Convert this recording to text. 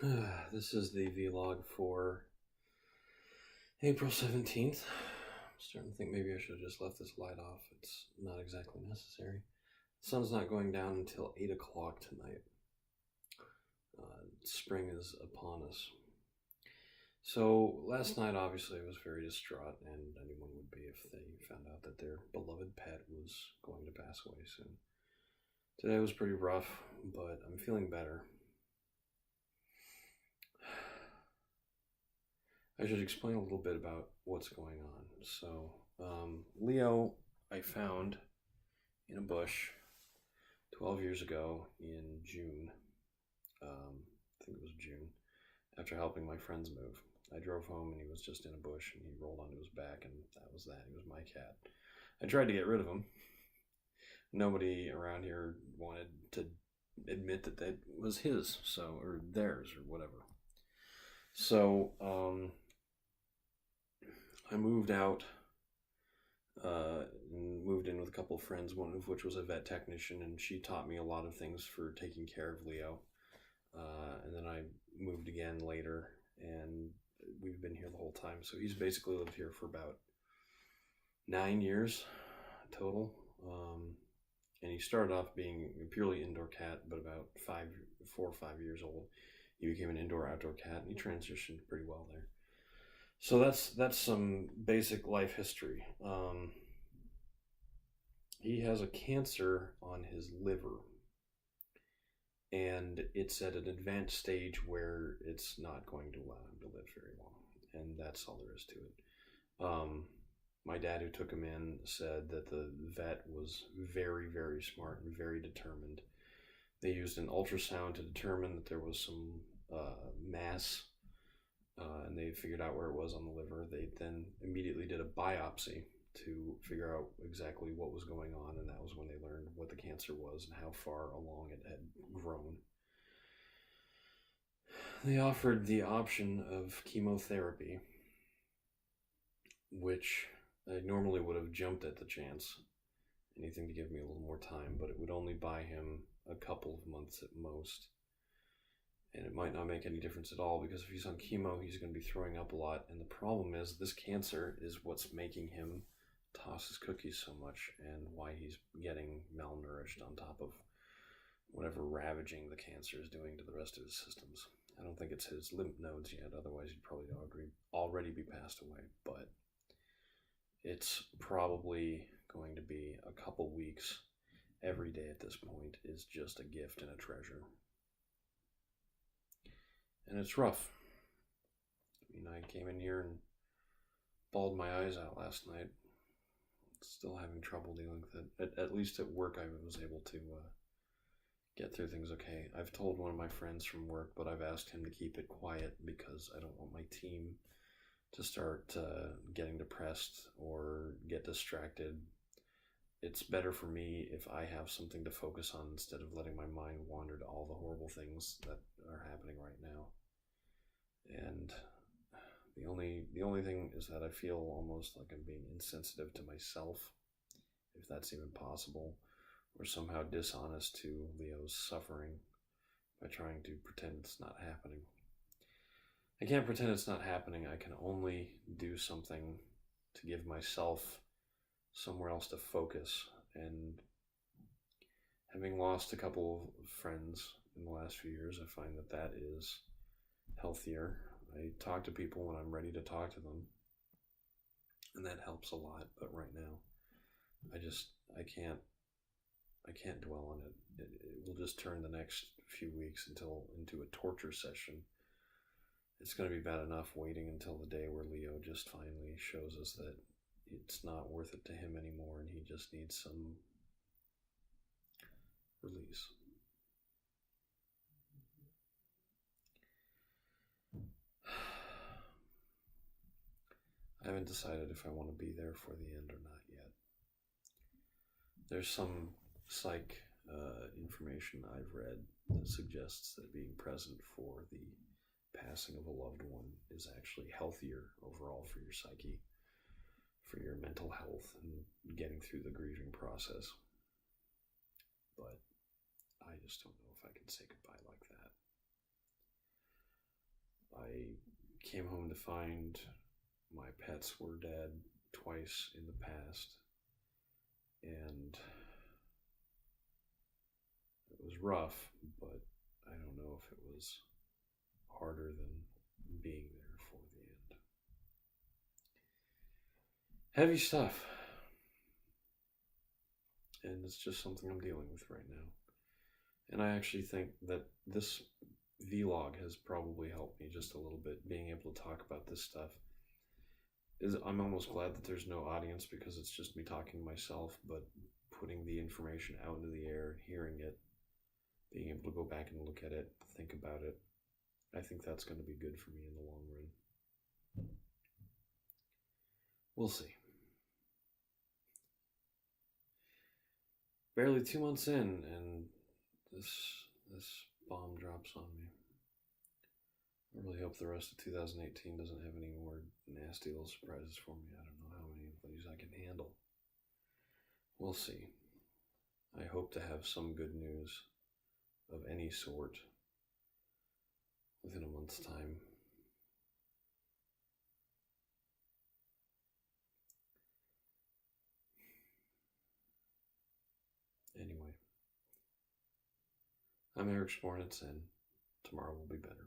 This is the vlog for April 17th. I'm starting to think maybe I should have just left this light off. It's not exactly necessary. The sun's not going down until 8 o'clock tonight. Spring is upon us. So last night, obviously, I was very distraught, and anyone would be if they found out that their beloved pet was going to pass away soon. Today was pretty rough, but I'm feeling better. I should explain a little bit about what's going on. So, Leo, I found in a bush 12 years ago in June. I think it was June, after helping my friends move. I drove home and he was just in a bush and he rolled onto his back, and that was that. He was my cat. I tried to get rid of him. Nobody around here wanted to admit that that was his, so, or theirs, or whatever. So, I moved out and moved in with a couple of friends, one of which was a vet technician, and she taught me a lot of things for taking care of Leo. And then I moved again later, and we've been here the whole time. So he's basically lived here for about 9 years total. And he started off being a purely indoor cat, but about 4 or 5 years old, he became an indoor-outdoor cat, and he transitioned pretty well there. So that's some basic life history. He has a cancer on his liver, and it's at an advanced stage where it's not going to allow him to live very long, and that's all there is to it. My dad, who took him in, said that the vet was very, very smart and very determined. They used an ultrasound to determine that there was some mass, and they figured out where it was on the liver. They then immediately did a biopsy to figure out exactly what was going on, and that was when they learned what the cancer was and how far along it had grown. They offered the option of chemotherapy, which I normally would have jumped at the chance, anything to give me a little more time, but it would only buy him a couple of months at most. And it might not make any difference at all, because if he's on chemo, he's going to be throwing up a lot. And the problem is, this cancer is what's making him toss his cookies so much, and why he's getting malnourished on top of whatever ravaging the cancer is doing to the rest of his systems. I don't think it's his lymph nodes yet, otherwise he'd probably already be passed away. But it's probably going to be a couple weeks. Every day at this point is just a gift and a treasure. And it's rough. I mean, I came in here and bawled my eyes out last night. Still having trouble dealing with it. At least at work, I was able to get through things okay. I've told one of my friends from work, but I've asked him to keep it quiet because I don't want my team to start getting depressed or get distracted. It's better for me if I have something to focus on instead of letting my mind wander to all the horrible things that are happening right now. And the only thing is that I feel almost like I'm being insensitive to myself, if that's even possible, or somehow dishonest to Leo's suffering by trying to pretend it's not happening. I can't pretend it's not happening. I can only do something to give myself somewhere else to focus. And having lost a couple of friends in the last few years, I find that that is healthier. I talk to people when I'm ready to talk to them, and that helps a lot. But right now, I can't dwell on it. It will just turn the next few weeks into a torture session. It's going to be bad enough waiting until the day where Leo just finally shows us that it's not worth it to him anymore, and he just needs some release. I haven't decided if I want to be there for the end or not yet. There's some psych information I've read that suggests that being present for the passing of a loved one is actually healthier overall for your psyche, for your mental health, and getting through the grieving process. But I just don't know if I can say goodbye like that. came home to find my pets were dead twice in the past, and it was rough, but I don't know if it was harder than being there for the end. Heavy stuff. And it's just something I'm dealing with right now. And I actually think that this vlog has probably helped me just a little bit, being able to talk about this stuff. I'm almost glad that there's no audience because it's just me talking to myself, but putting the information out into the air, hearing it, being able to go back and look at it, think about it, I think that's going to be good for me in the long run. We'll see. Barely 2 months in, and this bomb drops on me. I really hope the rest of 2018 doesn't have any more nasty little surprises for me. I don't know how many of these I can handle. We'll see. I hope to have some good news of any sort within a month's time. Anyway, I'm Eric Spornitz, and tomorrow will be better.